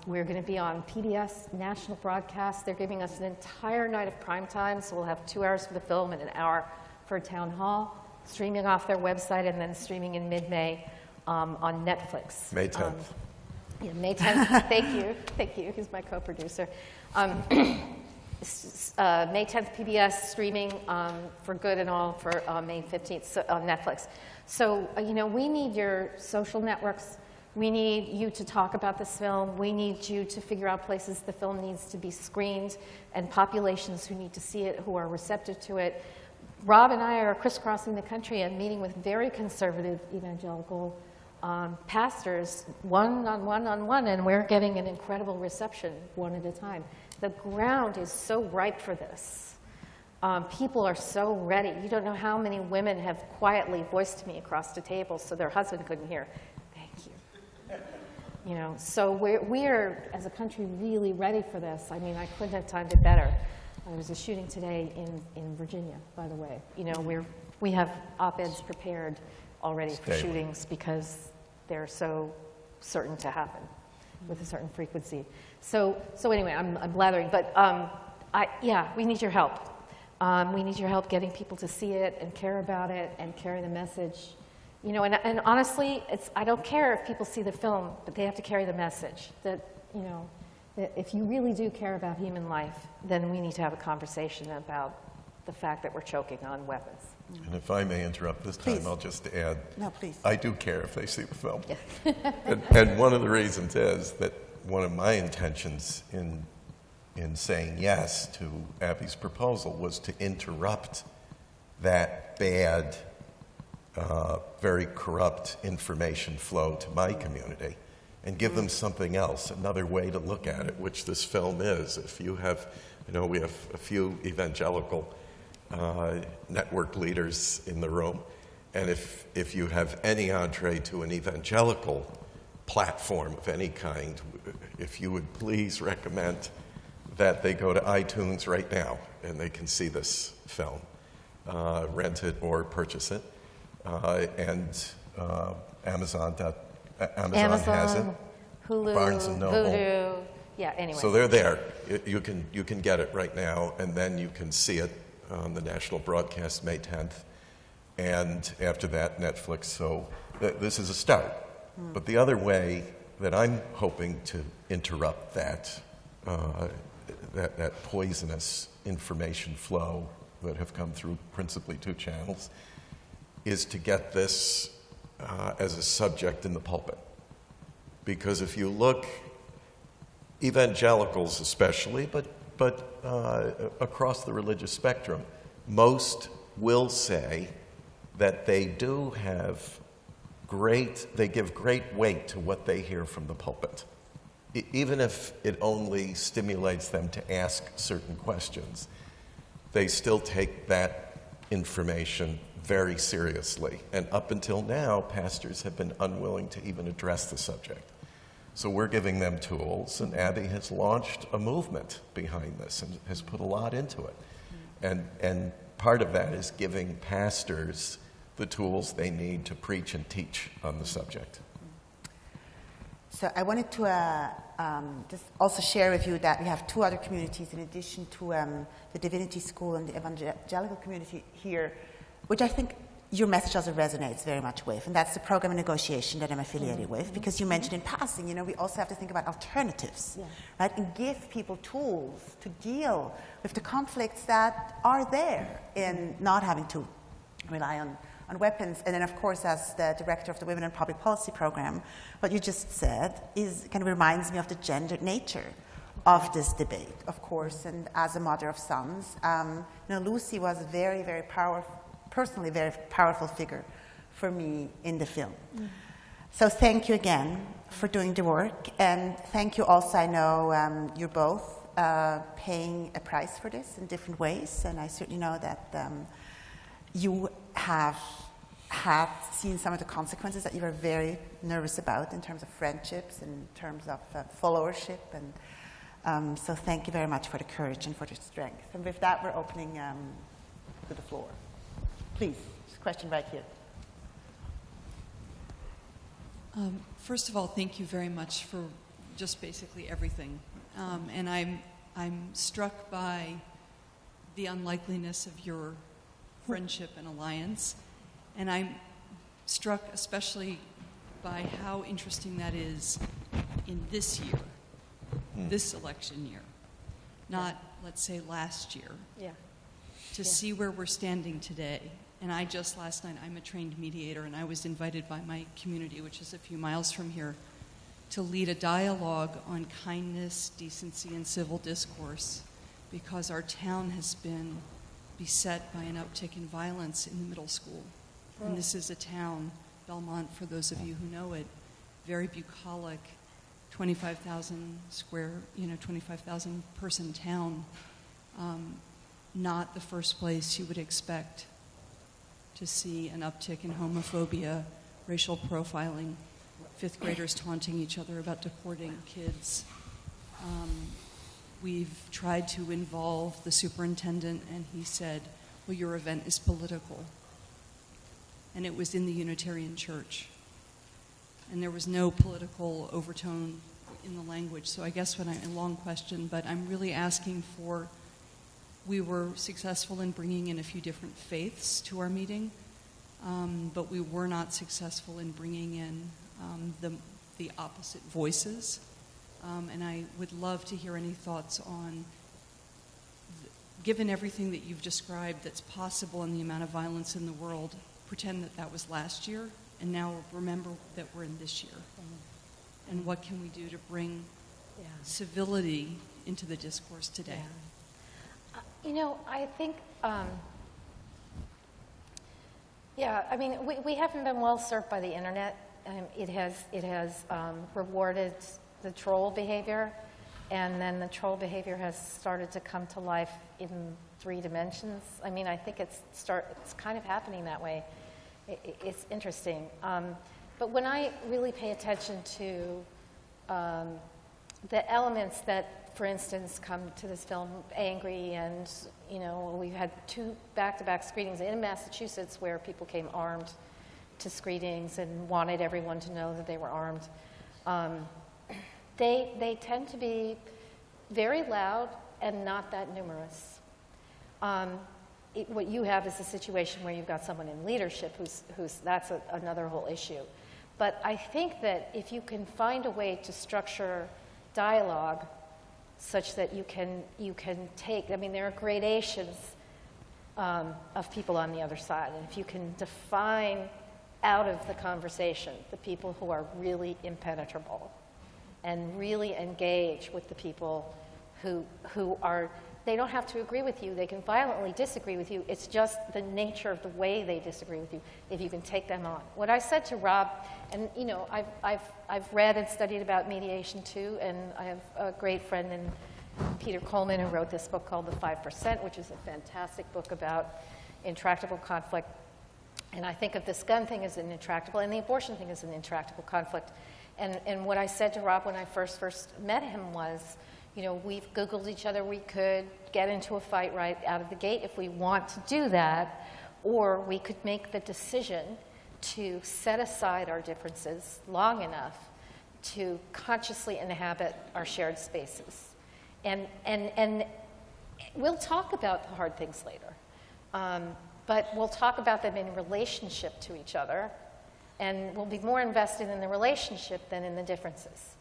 E: We're going to be on PBS national broadcast. They're giving us an entire night of prime time, so we'll have 2 hours for the film and an hour for a town hall, streaming off their website and then streaming in mid-May on Netflix.
D: May 10th.
E: Yeah, May 10th. Thank you. He's my co-producer. May 10th PBS streaming for good and all for May 15th on Netflix. So, you know, we need your social networks. We need you to talk about this film. We need you to figure out places the film needs to be screened and populations who need to see it, who are receptive to it. Rob and I are crisscrossing the country and meeting with very conservative evangelical pastors, one-on-one, and we're getting an incredible reception one at a time. The ground is so ripe for this. People are so ready. You don't know how many women have quietly voiced to me across the table so their husband couldn't hear. You know, so we're, as a country, really ready for this. I mean, I couldn't have timed it better. I was a shooting today in Virginia, by the way. You know, we have op-eds prepared already for shootings because they're so certain to happen with a certain frequency. So anyway, I'm blathering, but we need your help. We need your help getting people to see it and care about it and carry the message. You know, and honestly, I don't care if people see the film, but they have to carry the message that, you know, that if you really do care about human life, then we need to have a conversation about the fact that we're choking on weapons.
D: And if I may interrupt this time, I'll just add,
C: No, please.
D: I do care if they see the film.
E: Yeah.
D: and one of the reasons is that one of my intentions in saying yes to Abby's proposal was to interrupt that bad, very corrupt information flow to my community and give them something else, another way to look at it, which this film is. If you have, you know, we have a few evangelical network leaders in the room, and if you have any entree to an evangelical platform of any kind, if you would please recommend that they go to iTunes right now and they can see this film, rent it or purchase it. And Amazon has it.
E: Hulu,
D: Barnes and Noble.
E: Voodoo. Yeah, anyway.
D: So they're there. You can get it right now, and then you can see it on the national broadcast May 10th. And after that, Netflix. So this is a start. But the other way that I'm hoping to interrupt that that poisonous information flow that have come through principally 2 channels, is to get this as a subject in the pulpit. Because if you look, evangelicals especially, but across the religious spectrum, most will say that they do have they give great weight to what they hear from the pulpit. Even if it only stimulates them to ask certain questions, they still take that information very seriously. And up until now, pastors have been unwilling to even address the subject. So we're giving them tools, and Abby has launched a movement behind this and has put a lot into it. And part of that is giving pastors the tools they need to preach and teach on the subject.
C: So I wanted to just also share with you that we have 2 other communities in addition to the Divinity School and the Evangelical community here, which I think your message also resonates very much with, and that's the program of negotiation that I'm affiliated with, because you mentioned in passing, we also have to think about alternatives, right, and give people tools to deal with the conflicts that are there in not having to rely on weapons. And then, of course, as the director of the Women in Public Policy program, what you just said kind of reminds me of the gendered nature of this debate, of course. And as a mother of sons, Lucy was a very, very powerful, personally very powerful figure for me in the film. So thank you again for doing the work, and thank you also. I know you're both paying a price for this in different ways, and I certainly know that you have seen some of the consequences that you were very nervous about in terms of friendships, in terms of followership, and so thank you very much for the courage and for the strength. And with that, we're opening to the floor. Please, just a question right here.
G: First of all, thank you very much for just basically everything. And I'm struck by the unlikeliness of your friendship and alliance. And I'm struck especially by how interesting that is in this year, this election year, not, let's say, last year, to see where we're standing today. And last night, I'm a trained mediator, and I was invited by my community, which is a few miles from here, to lead a dialogue on kindness, decency, and civil discourse, because our town has been beset by an uptick in violence in the middle school. And this is a town, Belmont, for those of you who know it, very bucolic, 25,000 person town, not the first place you would expect to see an uptick in homophobia, racial profiling, 5th graders taunting each other about deporting kids. We've tried to involve the superintendent, and he said, well, your event is political. And it was in the Unitarian Church. And there was no political overtone in the language. So I guess a long question, but I'm really asking for, we were successful in bringing in a few different faiths to our meeting, but we were not successful in bringing in the opposite voices. And I would love to hear any thoughts on, given everything that you've described that's possible in the amount of violence in the world, pretend that was last year, and now remember that we're in this year. And what can we do to bring civility into the discourse today?
E: I think, we haven't been well served by the internet. It has rewarded the troll behavior, and then the troll behavior has started to come to life in 3 dimensions. I think it's kind of happening that way. It's interesting. But when I really pay attention to the elements that, for instance, come to this film, angry, and, we've had 2 back-to-back screenings in Massachusetts where people came armed to screenings and wanted everyone to know that they were armed. They tend to be very loud and not that numerous. What you have is a situation where you've got someone in leadership who's that's another whole issue. But I think that if you can find a way to structure dialogue such that you can take, I mean, there are gradations of people on the other side. And if you can define out of the conversation the people who are really impenetrable and really engage with the people who are, they don't have to agree with you, they can violently disagree with you, it's just the nature of the way they disagree with you, if you can take them on. What I said to Rob, and you know, I've read and studied about mediation too, and I have a great friend in Peter Coleman who wrote this book called The 5%, which is a fantastic book about intractable conflict. And I think of this gun thing as an intractable, and the abortion thing as an intractable conflict. And what I said to Rob when I first met him was, you know, we've Googled each other. We could get into a fight right out of the gate if we want to do that, or we could make the decision to set aside our differences long enough to consciously inhabit our shared spaces. And we'll talk about the hard things later, but we'll talk about them in relationship to each other, and we'll be more invested in the relationship than in the differences.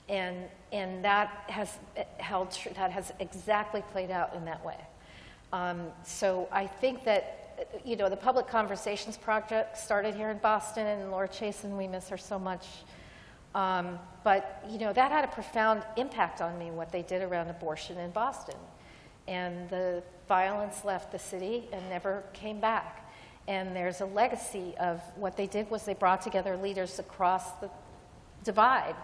E: And that has held true, that has exactly played out in that way. So I think that, you know, the Public Conversations Project started here in Boston, and Laura Chasen, we miss her so much. But, you know, that had a profound impact on me, what they did around abortion in Boston. And the violence left the city and never came back. And there's a legacy of what they did was they brought together leaders across the divide.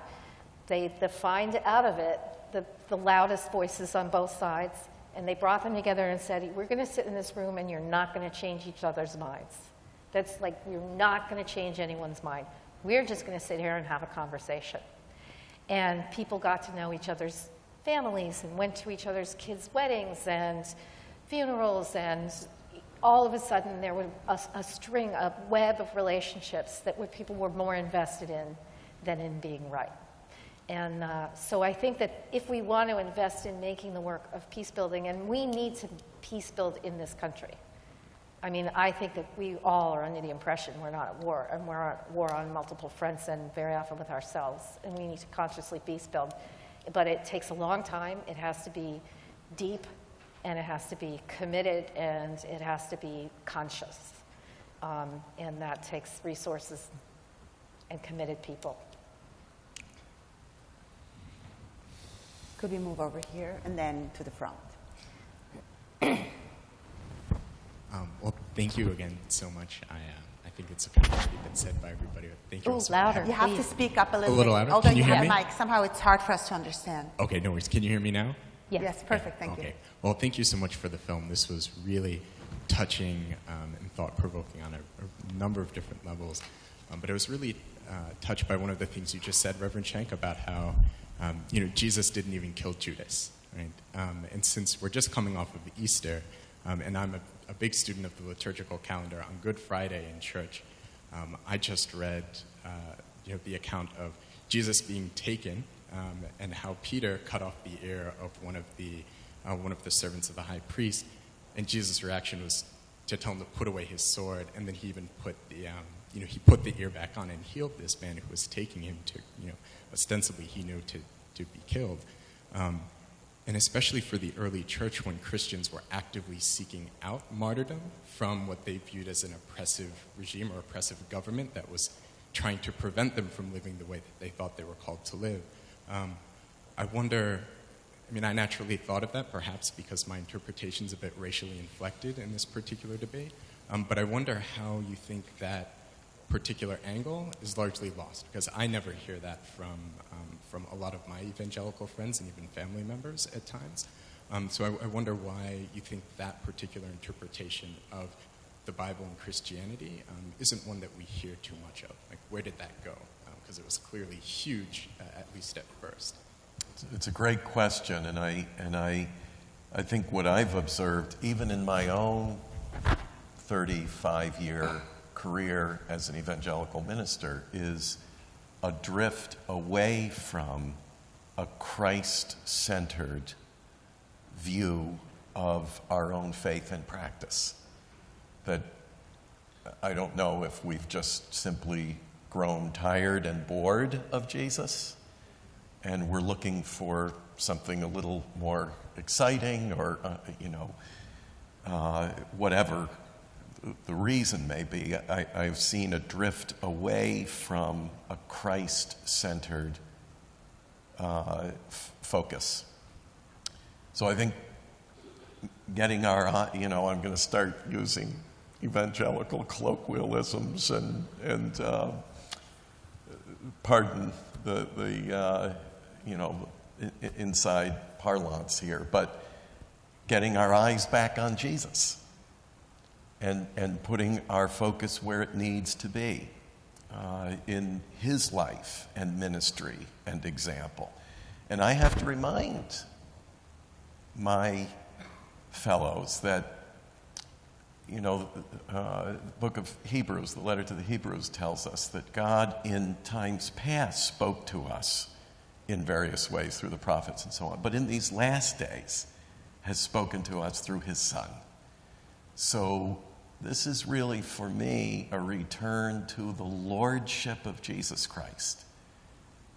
E: They defined out of it the loudest voices on both sides, and they brought them together and said, we're going to sit in this room and you're not going to change each other's minds. That's like, you're not going to change anyone's mind. We're just going to sit here and have a conversation. And people got to know each other's families and went to each other's kids' weddings and funerals, and all of a sudden there was a string, a web of relationships that people were more invested in than in being right. And so I think that if we want to invest in making the work of peace building, and we need to peace build in this country. I mean, I think that we all are under the impression we're not at war, and we're at war on multiple fronts and very often with ourselves, and we need to consciously peace build. But it takes a long time, it has to be deep, and it has to be committed, and it has to be conscious. And that takes resources and committed people.
C: Could we move over here and then to the front?
H: Well, thank you again so much. I think it's kind of already been said by everybody. Thank you.
E: Oh, louder.
C: You have to speak up a little
H: little
C: bit.
H: louder?
C: Although
H: Can you hear
C: have
H: me?
C: a mic, somehow it's hard for us to understand.
H: Okay, no worries. Can you hear me now?
C: Yes, perfect. Thank you.
H: Okay. Well, thank you so much for the film. This was really touching and thought-provoking on a number of different levels. But I was really touched by one of the things you just said, Reverend Schenck, about how you know, Jesus didn't even kill Judas, right? And since we're just coming off of Easter, and I'm a big student of the liturgical calendar, on Good Friday in church, I just read you know, the account of Jesus being taken and how Peter cut off the ear of one of the servants of the high priest, and Jesus' reaction was to tell him to put away his sword, and then he even put the you know, he put the ear back on and healed this man who was taking him to, you know, ostensibly he knew to be killed. And especially for the early church, when Christians were actively seeking out martyrdom from what they viewed as an oppressive regime or oppressive government that was trying to prevent them from living the way that they thought they were called to live. I wonder, I mean, I naturally thought of that, perhaps because my interpretation's a bit racially inflected in this particular debate, but I wonder how you think that particular angle is largely lost, because I never hear that from a lot of my evangelical friends and even family members at times. So I wonder why you think that particular interpretation of the Bible and Christianity isn't one that we hear too much of. Like, where did that go? Because it was clearly huge, at least at first.
D: It's a great question, and I think what I've observed, even in my own 35-year career as an evangelical minister, is a drift away from a Christ-centered view of our own faith and practice. That I don't know if we've just simply grown tired and bored of Jesus, and we're looking for something a little more exciting or, whatever the reason may be, I've seen a drift away from a Christ-centered focus. So I think getting our, I'm going to start using evangelical colloquialisms and pardon the inside parlance here, but getting our eyes back on Jesus and putting our focus where it needs to be in his life and ministry and example. And I have to remind my fellows that, the book of Hebrews, the letter to the Hebrews tells us that God in times past spoke to us in various ways through the prophets and so on, but in these last days has spoken to us through his Son. So this is really, for me, a return to the lordship of Jesus Christ,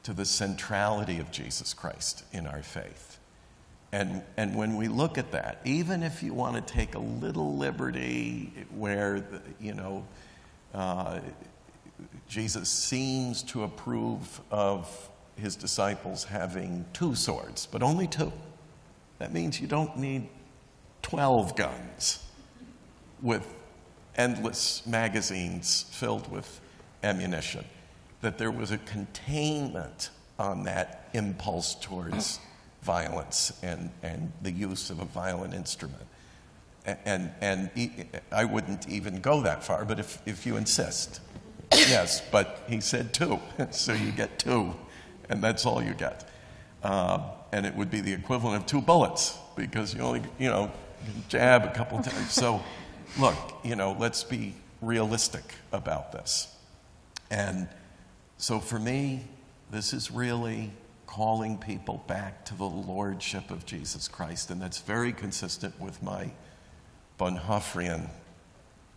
D: to the centrality of Jesus Christ in our faith. And when we look at that, even if you want to take a little liberty where, Jesus seems to approve of his disciples having 2 swords, but only 2. That means you don't need 12 guns with endless magazines filled with ammunition. That there was a containment on that impulse towards violence and the use of a violent instrument. And I wouldn't even go that far, but if you insist, yes, but he said 2, so you get 2, and that's all you get. And it would be the equivalent of 2 bullets, because you only, jab a couple times. So, look, let's be realistic about this. And so for me, this is really calling people back to the lordship of Jesus Christ, and that's very consistent with my Bonhoefferian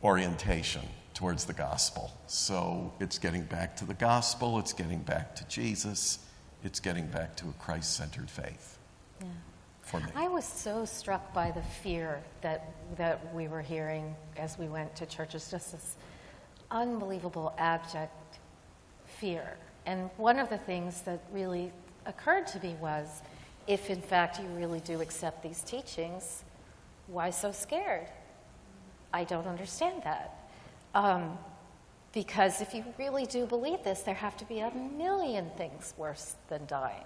D: orientation towards the gospel. So it's getting back to the gospel, it's getting back to Jesus, it's getting back to a Christ-centered faith.
E: Yeah.
D: For me.
E: I was so struck by the fear that we were hearing as we went to churches, just this unbelievable abject fear. And one of the things that really occurred to me was, if in fact you really do accept these teachings, why so scared? I don't understand that. Because if you really do believe this, there have to be a million things worse than dying.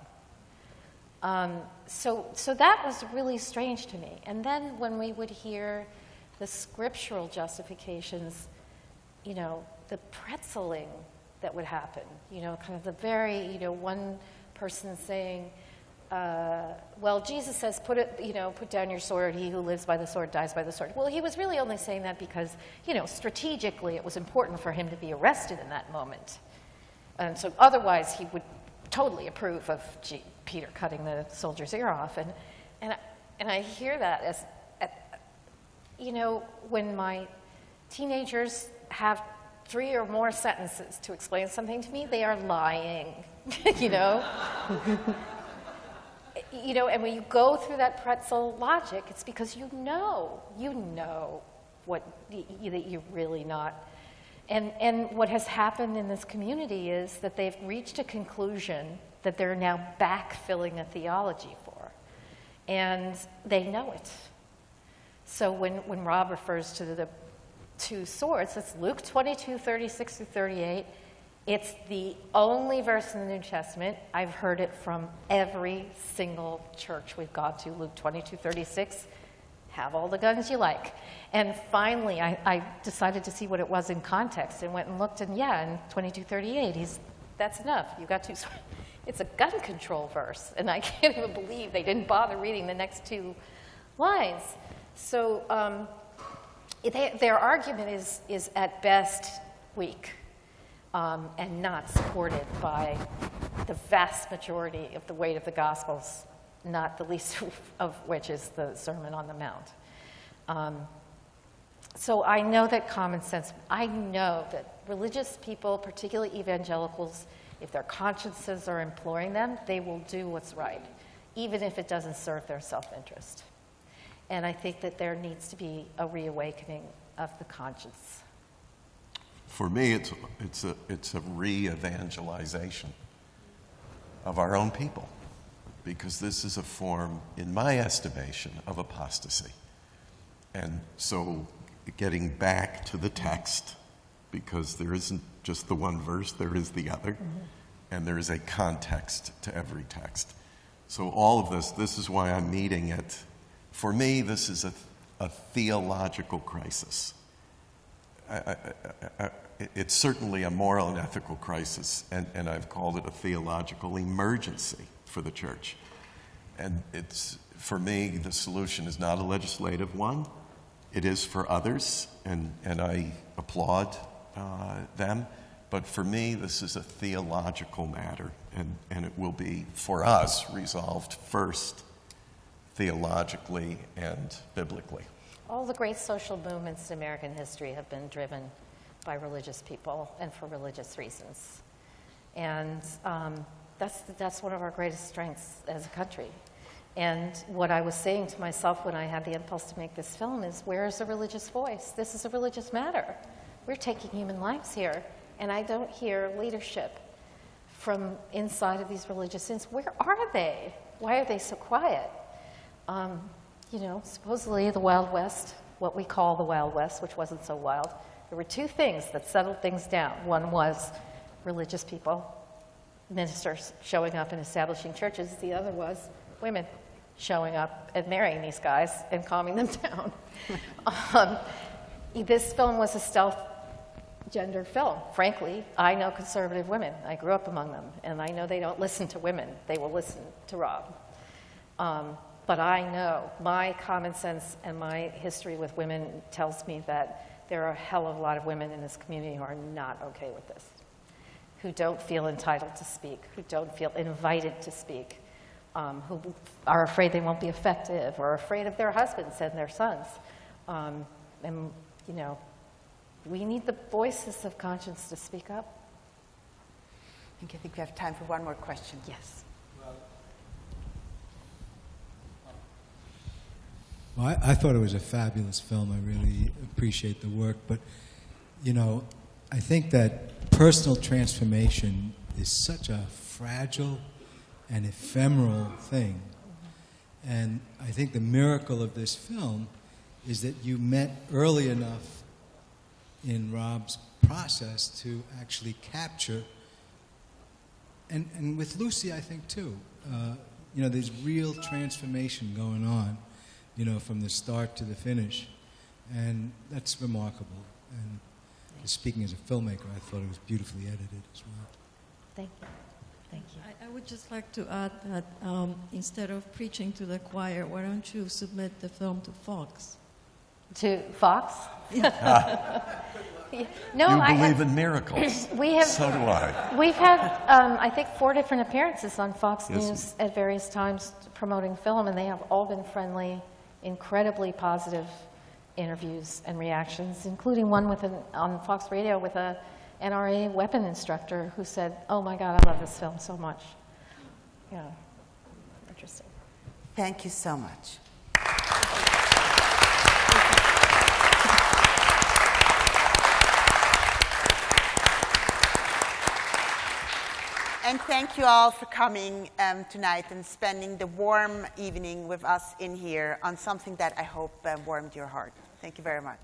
E: So that was really strange to me. And then when we would hear the scriptural justifications, the pretzeling that would happen, kind of the very, one person saying, well, Jesus says, put down your sword. He who lives by the sword dies by the sword. Well, he was really only saying that because, strategically it was important for him to be arrested in that moment. And so otherwise he would totally approve of Peter cutting the soldier's ear off. And I hear that as, when my teenagers have 3 or more sentences to explain something to me, they are lying, And when you go through that pretzel logic, it's because you know what that you're really not. And what has happened in this community is that they've reached a conclusion that they're now backfilling a theology for, and they know it. So when Rob refers to the 2 swords, it's Luke 22, 36 through 38. It's the only verse in the New Testament. I've heard it from every single church we've gone to. Luke 22, 36, have all the guns you like. And finally, I decided to see what it was in context and went and looked, and in 22, 38, that's enough. You got 2 swords. It's a gun control verse, and I can't even believe they didn't bother reading the next 2 lines. So their argument is at best weak. And not supported by the vast majority of the weight of the Gospels, not the least of which is the Sermon on the Mount. So I know that religious people, particularly evangelicals, if their consciences are imploring them, they will do what's right, even if it doesn't serve their self-interest. And I think that there needs to be a reawakening of the conscience.
D: For me, it's a re-evangelization of our own people, because this is a form, in my estimation, of apostasy. And so getting back to the text, because there isn't just the one verse, there is the other, and there is a context to every text. So all of this is why I'm meeting it. For me, this is a theological crisis. It's certainly a moral and ethical crisis, and I've called it a theological emergency for the church. And it's, for me, the solution is not a legislative one. It is for others, and I applaud them. But for me, this is a theological matter, and it will be, for us, resolved first theologically and biblically.
E: All the great social movements in American history have been driven by religious people and for religious reasons. And that's one of our greatest strengths as a country. And what I was saying to myself when I had the impulse to make this film is, where is the religious voice? This is a religious matter. We're taking human lives here. And I don't hear leadership from inside of these religious institutions. Where are they? Why are they so quiet? Supposedly the Wild West, what we call the Wild West, which wasn't so wild, there were two things that settled things down. One was religious people, ministers showing up and establishing churches. The other was women showing up and marrying these guys and calming them down. This film was a stealth gender film. Frankly, I know conservative women. I grew up among them, and I know they don't listen to women. They will listen to Rob. But I know my common sense and my history with women tells me that there are a hell of a lot of women in this community who are not okay with this, who don't feel entitled to speak, who don't feel invited to speak, who are afraid they won't be effective, or afraid of their husbands and their sons. We need the voices of conscience to speak up.
C: I think we have time for one more question.
E: Yes.
I: Well, I thought it was a fabulous film. I really appreciate the work. But, I think that personal transformation is such a fragile and ephemeral thing. And I think the miracle of this film is that you met early enough in Rob's process to actually capture, and with Lucy, I think, too, there's real transformation going on, from the start to the finish, and that's remarkable. And speaking as a filmmaker, I thought it was beautifully edited as well.
E: Thank you. Thank you.
J: I would just like to add that instead of preaching to the choir, why don't you submit the film to Fox?
E: To Fox? No,
D: you believe in miracles.
E: We have,
D: so do I.
E: We've had, I think, 4 different appearances on Fox
D: Yes.
E: News at various times promoting film, and they have all been friendly, incredibly positive interviews and reactions, including one on Fox Radio with a NRA weapon instructor who said, "Oh my God, I love this film so much." Yeah, interesting.
C: Thank you so much. And thank you all for coming tonight and spending the warm evening with us in here on something that I hope warmed your heart. Thank you very much.